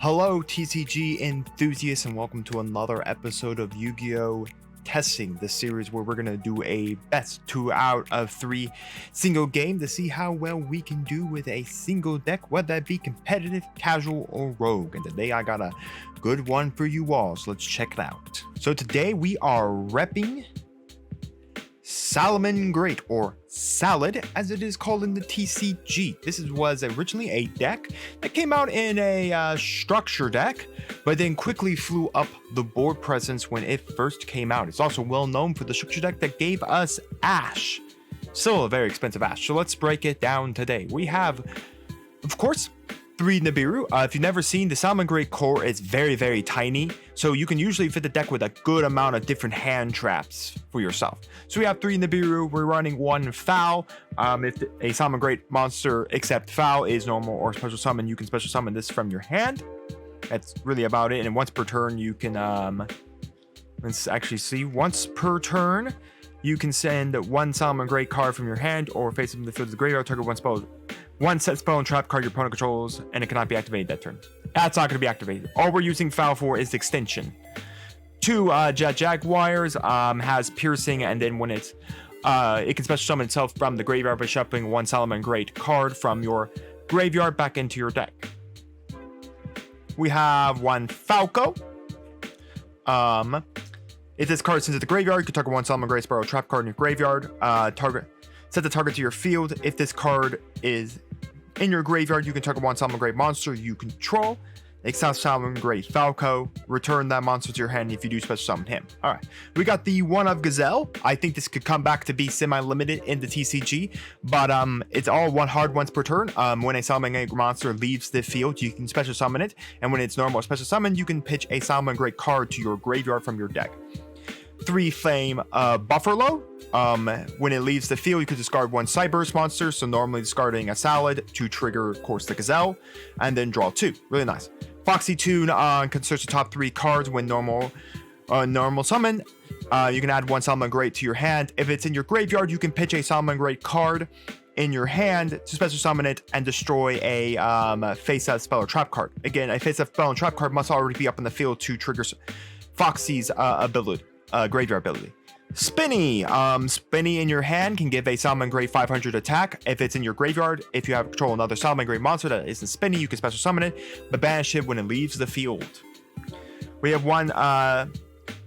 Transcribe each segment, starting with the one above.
Hello TCG enthusiasts, and welcome to another episode of Yu-Gi-Oh! Testing, the series where we're going to do a best 2 out of 3 single game to see how well we can do with a single deck, whether that be competitive, casual, or rogue. And today I got a good one for you all, so let's check it out. So today we are repping Salamangreat, or Salad as it is called in the TCG. This was originally a deck that came out in a structure deck, but then quickly flew up the board presence when it first came out. It's also well known for the structure deck that gave us Ash. Still a very expensive Ash, so let's break it down today. We have, of course, 3 Nibiru. If you've never seen, the Salamangreat core is very tiny, so you can usually fit the deck with a good amount of different hand traps for yourself. So we have 3 Nibiru. We're running 1 Foul. If a Salamangreat monster except Foul is normal or special summon, you can special summon this from your hand. That's really about it. And once per turn, you can let's actually see. Once per turn, you can send 1 Salamangreat card from your hand or face it in the field of the graveyard. Target 1 set spell and trap card your opponent controls, and it cannot be activated that turn. That's not going to be activated. All we're using Foul for is extension. 2 Jet Jaguars has piercing, and then when it can special summon itself from the graveyard by shuffling 1 Salamangreat card from your graveyard back into your deck. We have 1 Falco. If this card is sent to the graveyard, you can target 1 Salamangreat Spiral Trap card in your graveyard. Set the target to your field. If this card is in your graveyard, you can target 1 Salamangreat monster you control. Exile Salamangreat Falco. Return that monster to your hand if you do special summon him. Alright, we got the 𝐒𝐓𝐀𝐾. I think this could come back to be semi-limited in the TCG, but it's all hard once per turn. When a Salamangreat monster leaves the field, you can special summon it, and when it's normal special summon, you can pitch a Salamangreat card to your graveyard from your deck. 3 Flame Buffalo. When it leaves the field, you can discard 1 Cyburst monster, so normally discarding a Salad to trigger, of course, the 𝐒𝐍𝐶, and then draw 2. Really nice. Foxy Tune can search the top 3 cards when normal summon. You can add 1 Salamangreat to your hand. If it's in your graveyard, you can pitch a Salamangreat card in your hand to special summon it and destroy a face-up spell or trap card. Again, a face-up spell and trap card must already be up in the field to trigger Foxy's ability. Graveyard ability. Spinny. Spinny in your hand can give a Salamangreat 500 attack. If it's in your graveyard, if you have control of another Salamangreat monster that isn't Spinny, you can special summon it, but banish it when it leaves the field. We have 1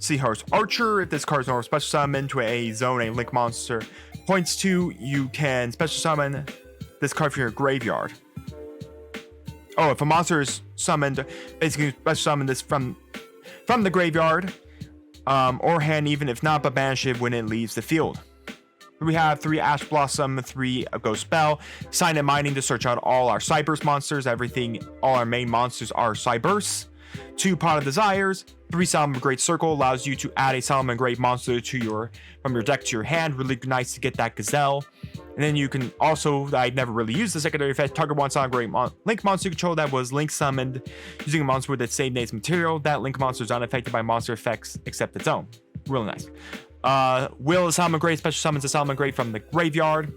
Seahorse Archer. If this card is normal special summon to a zone, a link monster points to, you can special summon this card from your graveyard. Oh, if a monster is summoned, basically special summon this from the graveyard. Or hand, even if not, but banish it when it leaves the field. We have 3 Ash Blossom, 3 Ghost Spell, Sign and Mining to search out all our Cyburst monsters. All our main monsters are Cybursts. 2 Pot of Desires, 3 Salamangreat Circle allows you to add a Salamangreat monster from your deck to your hand. Really nice to get that 𝐒𝐍𝐶. And then you can also, I never really used the secondary effect, target 1 Salamangreat Link monster you control that was Link summoned using a monster with its same name's material. That Link monster is unaffected by monster effects except its own. Really nice. Will Salamangreat special summons a Salamangreat from the graveyard.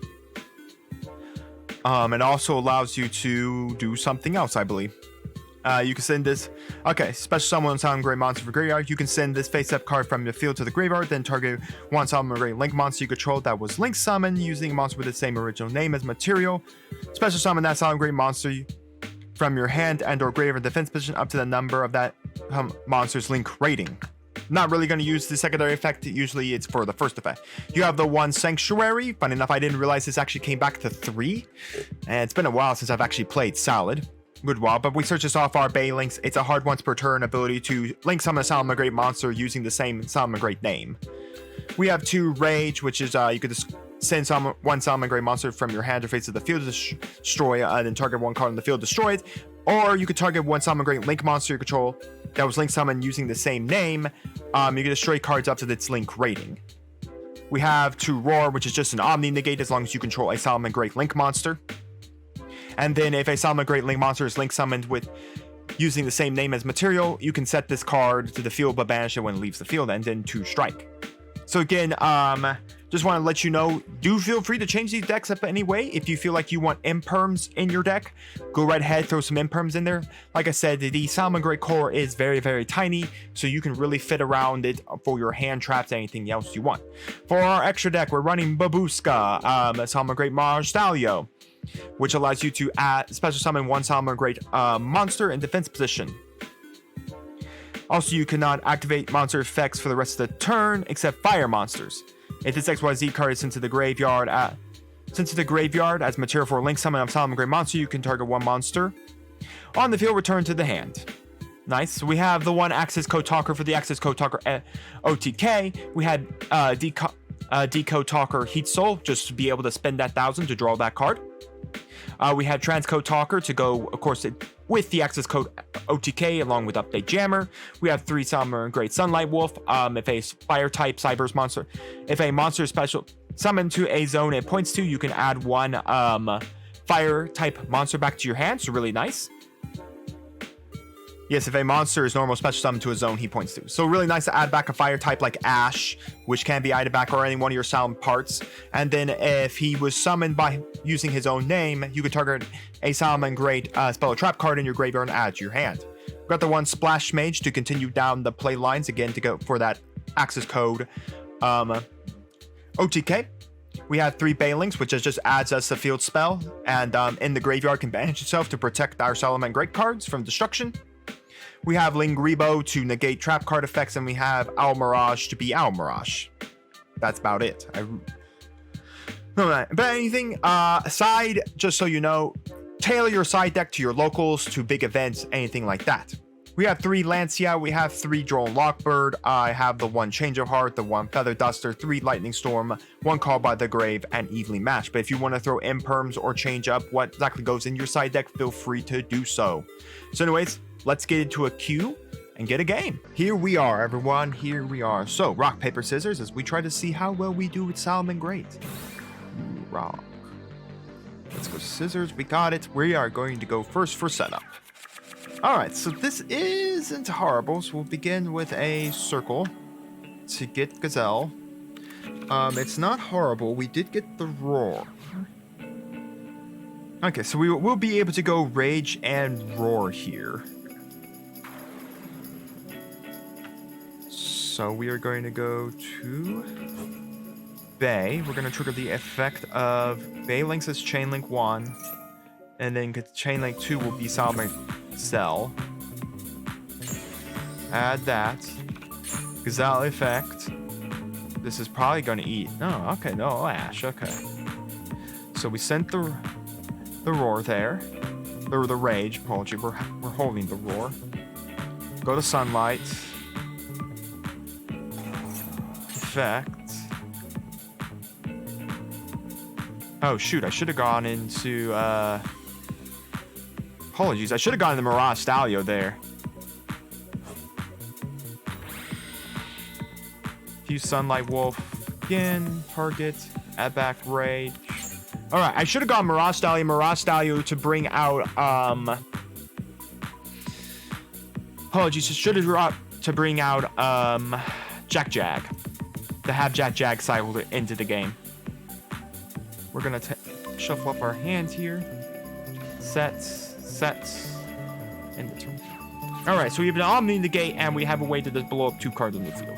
It also allows you to do something else, I believe. You can send this. Okay, special summon Salamangreat monster for graveyard. You can send this face-up card from the field to the graveyard, then target 1 Salamangreat Link monster you control that was Link summoned using a monster with the same original name as material. Special summon that Salamangreat monster from your hand and or graveyard defense position up to the number of that monster's Link rating. Not really going to use the secondary effect. Usually it's for the first effect. You have the 1 Sanctuary. Funny enough, I didn't realize this actually came back to 3. And it's been a while since I've actually played Salad. Good while, but we search this off our Bay links. It's a hard once per turn ability to link summon a Salamangreat monster using the same Salamangreat name. We have 2 Rage, which is you could just send 1 Salamangreat monster from your hand or face to the field to destroy, then target 1 card on the field, destroy it. Or you could target 1 Salamangreat Link monster you control that was Link summoned using the same name. You can destroy cards up to its Link rating. We have 2 Roar, which is just an Omni negate as long as you control a Salamangreat Link monster. And then if a Salamangreat Link monster is Link summoned with using the same name as material, you can set this card to the field but banish it when it leaves the field, and then 2 Strike. So again, Just want to let you know, do feel free to change these decks up anyway. If you feel like you want imperms in your deck, go right ahead, throw some imperms in there. Like I said, the Salamangreat core is very, very tiny, so you can really fit around it for your hand traps, anything else you want. For our extra deck, we're running Babushka, Salamangreat Marshallio, which allows you to add special summon one Salamangreat monster in defense position. Also, you cannot activate monster effects for the rest of the turn, except fire monsters. If this XYZ card is sent to the graveyard as material for a link summon of Salamangreat monster, you can target one monster. On the field, return to the hand. Nice. So we have the one 𝐒𝐓𝐀𝐾 talker for the 𝐒𝐓𝐃 talker OTK. We had decode talker Heat Soul, just to be able to spend that 1,000 to draw that card. We had transcode talker to go, of course, with the 𝐒𝐓𝐃 OTK along with update jammer. We have 3 Salamangreat Sunlight Wolf. If a fire type Cyber's monster, if a monster is special summoned to a zone it points to, you can add one fire type monster back to your hand. So really nice. Yes, if a monster is normal special summoned to a zone he points to. So really nice to add back a fire type like Ash, which can be added back or any one of your sound parts. And then if he was summoned by using his own name, you can target a Salamangreat spell or trap card in your graveyard and add to your hand. We've got the one Splash Mage to continue down the play lines again to go for that 𝐒𝐓𝐃 OTK. We have 3 Bailings, which just adds us a field spell, and in the graveyard can banish itself to protect our Salamangreat cards from destruction. We have Lingribo to negate trap card effects, and we have Owl Mirage to be Owl Mirage. That's about it. But anything aside, just so you know, tailor your side deck to your locals, to big events, anything like that. We have 3 Lancia, we have 3 Drone Lockbird, I have the 1 Change of Heart, the 1 Feather Duster, 3 Lightning Storm, 1 Call by the Grave, and Evenly Matched. But if you want to throw imperms or change up what exactly goes in your side deck, feel free to do so. So anyways, let's get into a queue and get a game. Here we are, everyone. Here we are. So, rock, paper, scissors as we try to see how well we do with Salamangreat. Rock. Let's go scissors. We got it. We are going to go first for setup. Alright, so this isn't horrible. So we'll begin with a circle to get Gazelle. It's not horrible. We did get the roar. Okay, so we will be able to go Rage and Roar here. So we are going to go to Bay. We're going to trigger the effect of Bay Links as Chain Link 1. And then Chain Link 2 will be Salamangreat Cell. Add that. Gazelle effect. This is probably going to eat. No, okay, no, Ash, okay. So we sent the Roar there. Or the Rage, apology. We're holding the Roar. Go to Sunlight. Effect. Oh shoot, I should have gone into apologies, I should have gone into Marashallio there. Use Sunlight Wolf again, target, add back Rage. Alright, I should have gone Marashallio to bring out apologies, I should have dropped to bring out Jag. To have Jag cycled into the game. We're gonna shuffle up our hand here. Sets, and the turn. Alright, so we have an Omni Negate, and we have a way to just blow up 2 cards on the field.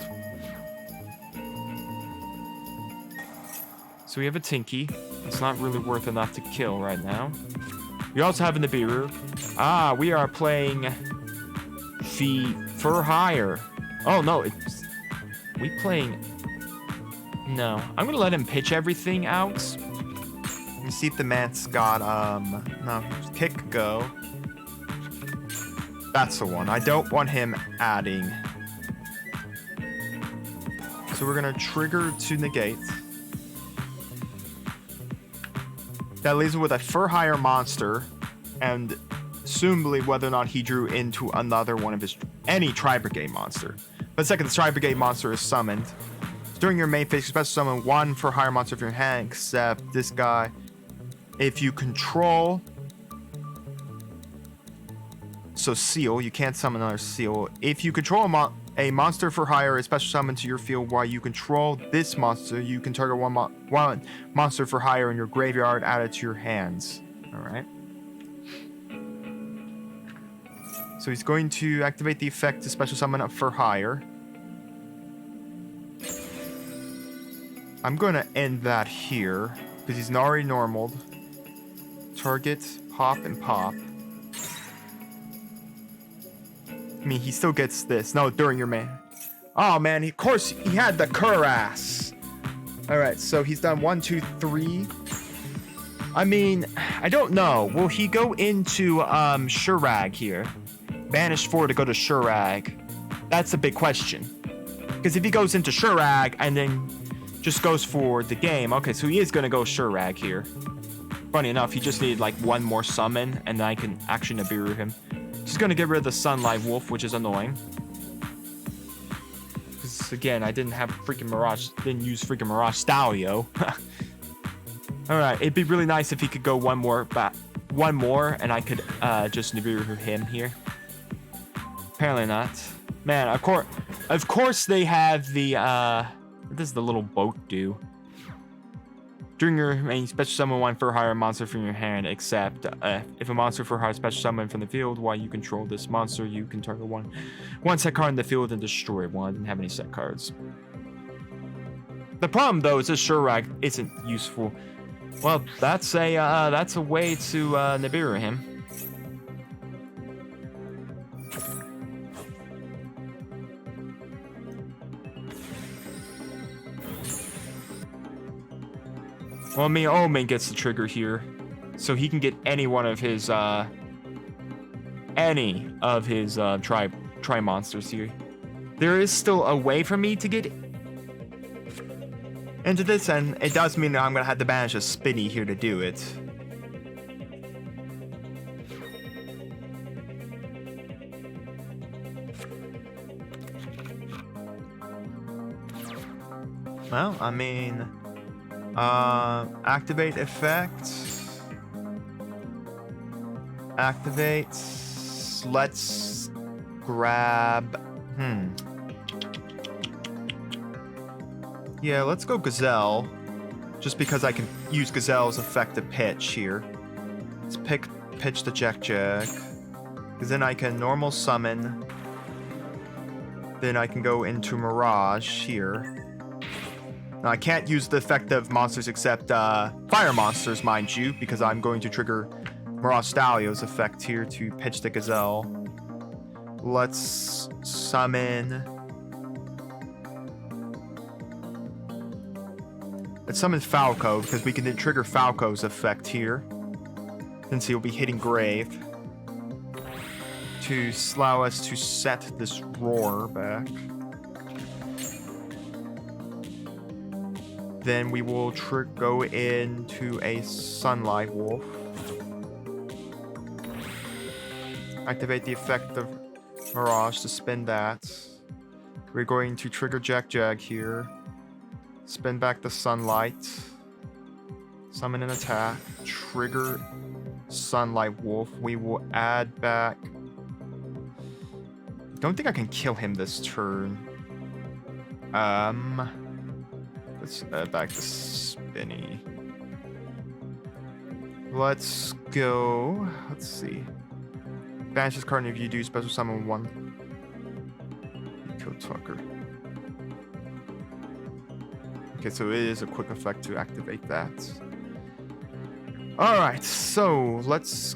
So we have a Tinky. It's not really worth enough to kill right now. We also have a Nibiru. Ah, we are playing Fee for Hire. Oh no, it's we playing. No, I'm gonna let him pitch everything out. And see if the man's got no kick go. That's the one. I don't want him adding. So we're gonna trigger to negate. That leaves him with a for hire monster, and assumably whether or not he drew into another one of his any Tri-Brigade monster. But second, the Tri-Brigade monster is summoned. During your main phase, you special summon 1 for hire monster of your hand, except this guy. If you control, so Seal, you can't summon another Seal. If you control A monster for hire is special summoned to your field while you control this monster. You can target one monster for hire in your graveyard, add it to your hands. Alright. So he's going to activate the effect to special summon up for hire. I'm going to end that here, because he's already normaled. Target, pop, and pop. I mean, he still gets this. No, during your man. Oh, man. Of course, he had the Curass. Alright, so he's done 1, 2, 3. I mean, I don't know. Will he go into Shurag here? Banish 4 to go to Shurag. That's a big question. Because if he goes into Shurag and then just goes for the game. Okay, so he is going to go Shurag here. Funny enough, he just needed like one more summon and then I can actually Nibiru him. Just going to get rid of the Sunlight Wolf, which is annoying. Because again, I didn't have freaking Mirage, didn't use freaking Mirage Stalio. Alright, it'd be really nice if he could go one more and I could just Nibiru him here. Apparently not. Man, of course they have the what does the little boat do? During your main special summon one for hire monster from your hand, except if a monster for hire special summon from the field while you control this monster, you can target one set card in the field and destroy it. Well, I didn't have any set cards. The problem though is this Shurag isn't useful. Well, that's a way to Nibiru him. Well, I mean, Omen gets the trigger here, so he can get any of his tri monsters here. There is still a way for me to get into this, and it does mean that I'm gonna have to banish a Spinny here to do it. Well, I mean, activate effect. Activate. Let's grab. Yeah, let's go Gazelle. Just because I can use Gazelle's effect to pitch here. Let's pitch the 𝐒𝐓𝐀𝐘. Because then I can normal summon. Then I can go into Mirage here. Now, I can't use the effect of monsters except fire monsters, mind you, because I'm going to trigger Mirage Stalio's effect here to pitch the Gazelle. Let's summon... Let's summon 𝐒𝐄 because we can then trigger 𝐒𝐄's effect here. Since he'll be hitting Grave. To allow us to set this Roar back. Then we will go into a Sunlight Wolf. Activate the effect of Mirage to spin that. We're going to trigger 𝐒𝐄𝐃 here. Spin back the Sunlight. Summon an attack. Trigger Sunlight Wolf. We will add back... Don't think I can kill him this turn. Let's add back the Spinny. Let's go. Let's see. Banish this card, and if you do, special summon one. You kill Tucker. Okay, so it is a quick effect to activate that. Alright, so let's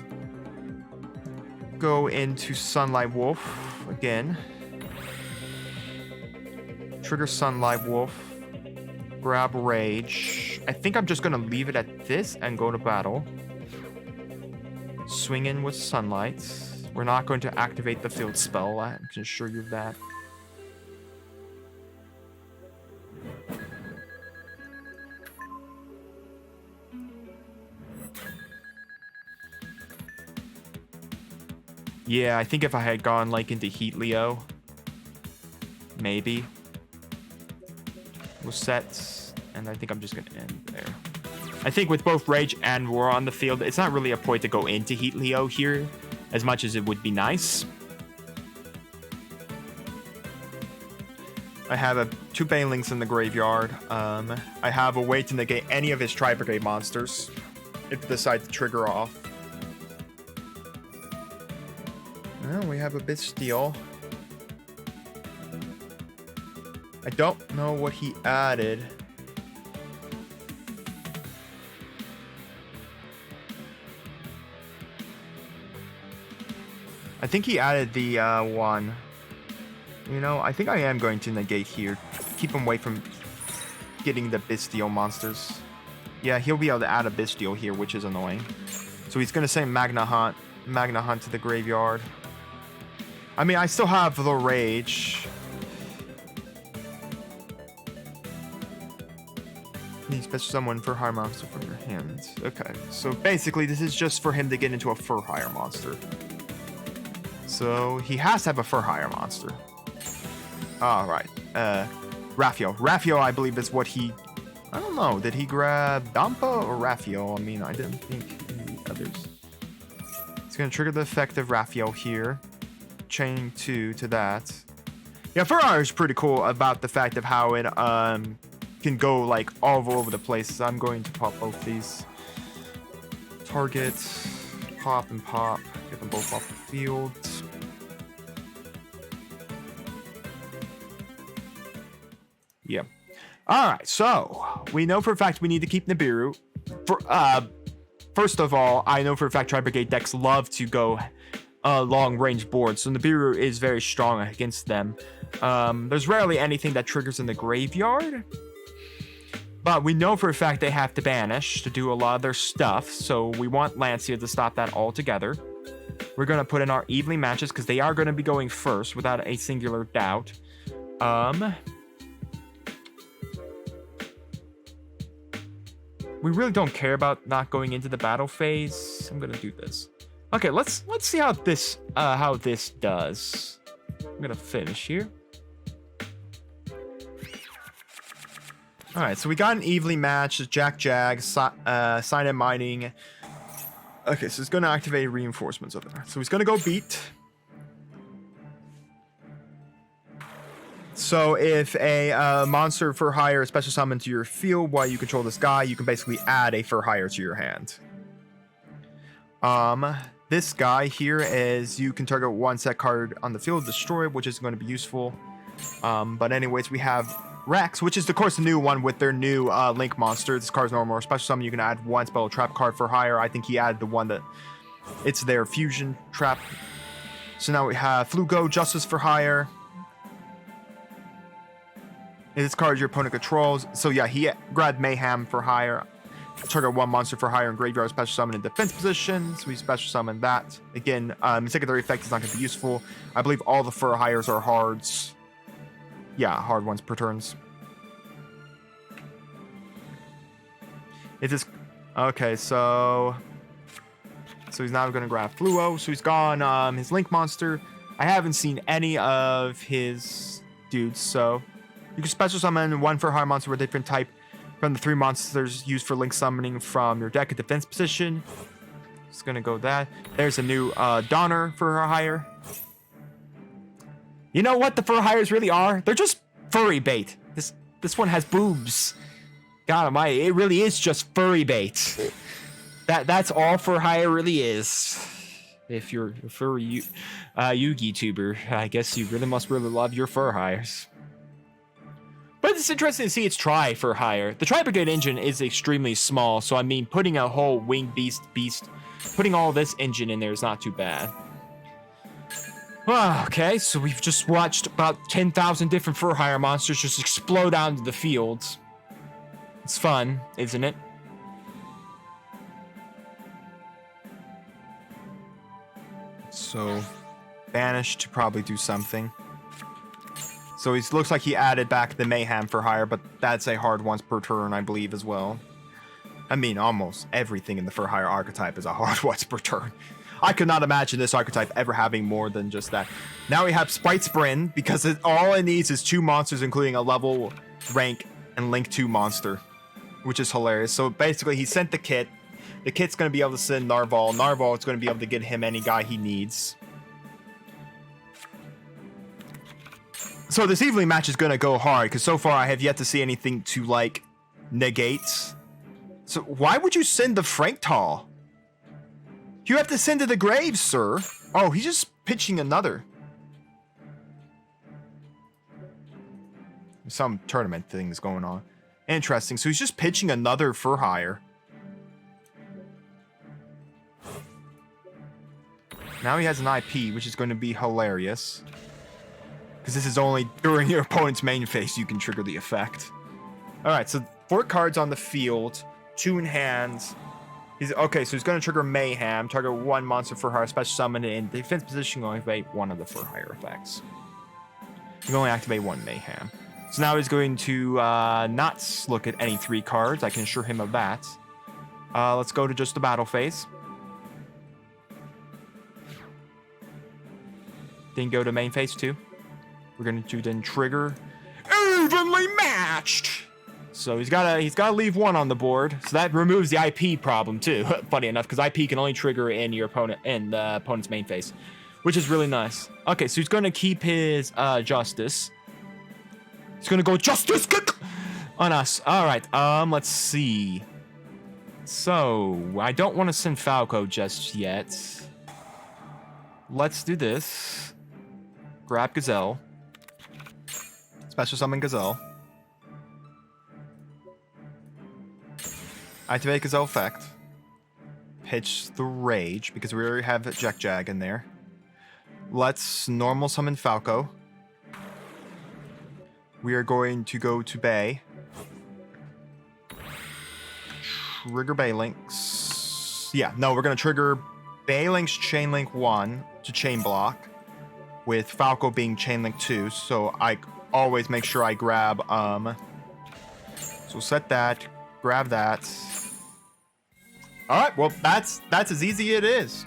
go into Sunlight Wolf again. Trigger Sunlight Wolf. Grab Rage. I think I'm just going to leave it at this and go to battle. Swing in with Sunlight. We're not going to activate the field spell. I can assure you of that. Yeah, I think if I had gone like into 𝐒𝐿𝐿, maybe. We'll set, and I think I'm just going to end there. I think with both Rage and Roar on the field, it's not really a point to go into 𝐒𝐿𝐿 here, as much as it would be nice. I have 2 Banelings in the graveyard. I have a way to negate any of his Tri-Brigade monsters if they decide to trigger off. Well, we have a Bisteel. I don't know what he added. I think he added the one. You know, I think I am going to negate here. Keep him away from getting the Bisteel monsters. Yeah, he'll be able to add a Bisteel here, which is annoying. So he's going to send Magna Hunt to the graveyard. I mean, I still have the Rage. Need special summon for hire monster from your hands. Okay, so basically this is just for him to get into a fur hire monster. So he has to have a fur hire monster. Alright. Raphael. Raphael, I believe, is what he... I don't know. Did he grab Dampa or Raphael? I mean, I didn't think any others. It's going to trigger the effect of Raphael here. Chain 2 to that. Yeah, fur hire is pretty cool about the fact of how it can go like all over the place. So I'm going to pop both these. Target. Pop and pop. Get them both off the field. Yeah. All right. So we know for a fact we need to keep Nibiru. First of all, I know for a fact Tri-Brigade decks love to go long range boards, so Nibiru is very strong against them. There's rarely anything that triggers in the graveyard, but we know for a fact they have to banish to do a lot of their stuff. So we want Lancia to stop that altogether. We're gonna put in our evenly matches because they are going to be going first without a singular doubt. We really don't care about not going into the battle phase. I'm gonna do this. Okay, let's see how this does. I'm gonna finish here. All right, so we got an evenly match. Jack Jag, Sign and Mining. Okay, so it's gonna activate reinforcements over there. So he's gonna go beat. So if a monster for hire is special summoned to your field while you control this guy, you can basically add a for hire to your hand. This guy here is you can target one set card on the field, destroy it, which is going to be useful. But anyways, we have Rex, which is of course the new one with their new Link monster. This card's normal. Special summon, you can add one spell trap card for hire. I think he added the one that it's their fusion trap. So now we have Flugo, Justice for hire. This card your opponent controls. So yeah, he grabbed Mayhem for hire. Target one monster for hire in graveyard, special summon in defense position. So we special summon that. Again, secondary effect is not going to be useful. I believe all the for hires are hards. Yeah, hard ones per turns. It is okay. So he's now going to grab Fluo. So he's gone. His Link monster. I haven't seen any of his dudes. So you can special summon one for hire monster with a different type from the 3 monsters used for Link summoning from your deck at defense position. Just gonna go that. There's a new Donner for hire. You know what the fur hires really are? They're just furry bait. This one has boobs. God almighty, it really is just furry bait. That's all fur hire really is. If you're a furry Yugi tuber, I guess you must really love your fur hires. But it's interesting to see it's Tri for hire. The Tri-Brigade engine is extremely small, so I mean, putting a whole winged beast, putting all this engine in there is not too bad. Okay, so we've just watched about 10,000 different fur hire monsters just explode out into the fields. It's fun, isn't it? So, banish to probably do something. So he looks like he added back the Mayhem for hire, but that's a hard once per turn, I believe, as well. I mean, almost everything in the for hire archetype is a hard once per turn. I could not imagine this archetype ever having more than just that. Now we have Spite Sprint, because all it needs is 2 monsters, including a level, rank, and Link 2 monster, which is hilarious. So basically, he sent the kit. The kit's going to be able to send Narval. Narval is going to be able to get him any guy he needs. So this evening match is gonna go hard because so far I have yet to see anything to like negate. So why would you send the Frank Tall? You have to send to the graves, sir. Oh, he's just pitching another. Some tournament things going on. Interesting. So he's just pitching another for hire. Now he has an IP, which is going to be hilarious. Because this is only during your opponent's main phase you can trigger the effect. Alright, so 4 cards on the field. 2 in hands. Okay, so he's going to trigger Mayhem. Target 1 monster for hire. Special summon it in defense position. Only activate 1 of the for hire effects. You can only activate 1 Mayhem. So now he's going to not look at any 3 cards. I can assure him of that. Let's go to just the battle phase. Then go to main phase 2. We're going to then trigger evenly matched. So he's gotta leave 1 on the board. So that removes the IP problem too. Funny enough, because IP can only trigger in your opponent in the opponent's main phase, which is really nice. Okay, so he's going to keep his Justice. He's gonna go Justice on us. All right. Let's see. So I don't want to send Falco just yet. Let's do this. Grab Gazelle. Special summon Gazelle. Activate Gazelle effect. Pitch the Rage because we already have Jag in there. Let's normal summon Falco. We are going to go to Bay. Trigger Bay Links. Yeah, no, we're going to trigger Bay Links Chain Link 1 to Chain Block, with Falco being Chain Link 2, so I always make sure I grab, so set that, grab that. Alright, well, that's as easy as it is.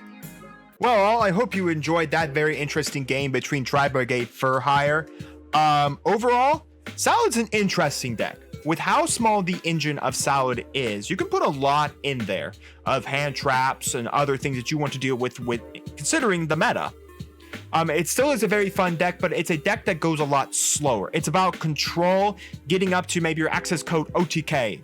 Well, I hope you enjoyed that very interesting game between Tri-Brigade for hire. Overall, Salad's an interesting deck. With how small the engine of Salad is, you can put a lot in there of hand traps and other things that you want to deal with considering the meta. It still is a very fun deck, but it's a deck that goes a lot slower. It's about control, getting up to maybe your access code OTK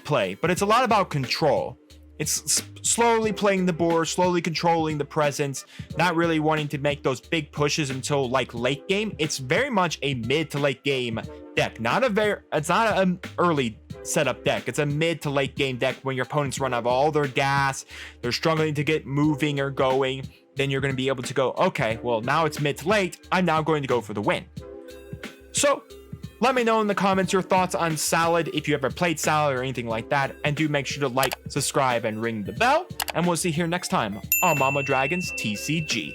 play, but it's a lot about control. It's slowly playing the board, slowly controlling the presence, not really wanting to make those big pushes until like late game. It's very much a mid to late game deck. It's not an early setup deck. It's a mid to late game deck when your opponents run out of all their gas, they're struggling to get moving or going. Then you're going to be able to go, okay, well now it's mid to late. I'm now going to go for the win. So let me know in the comments your thoughts on Salad, if you ever played Salad or anything like that. And do make sure to like, subscribe, and ring the bell. And we'll see you here next time on Mama Dragon's TCG.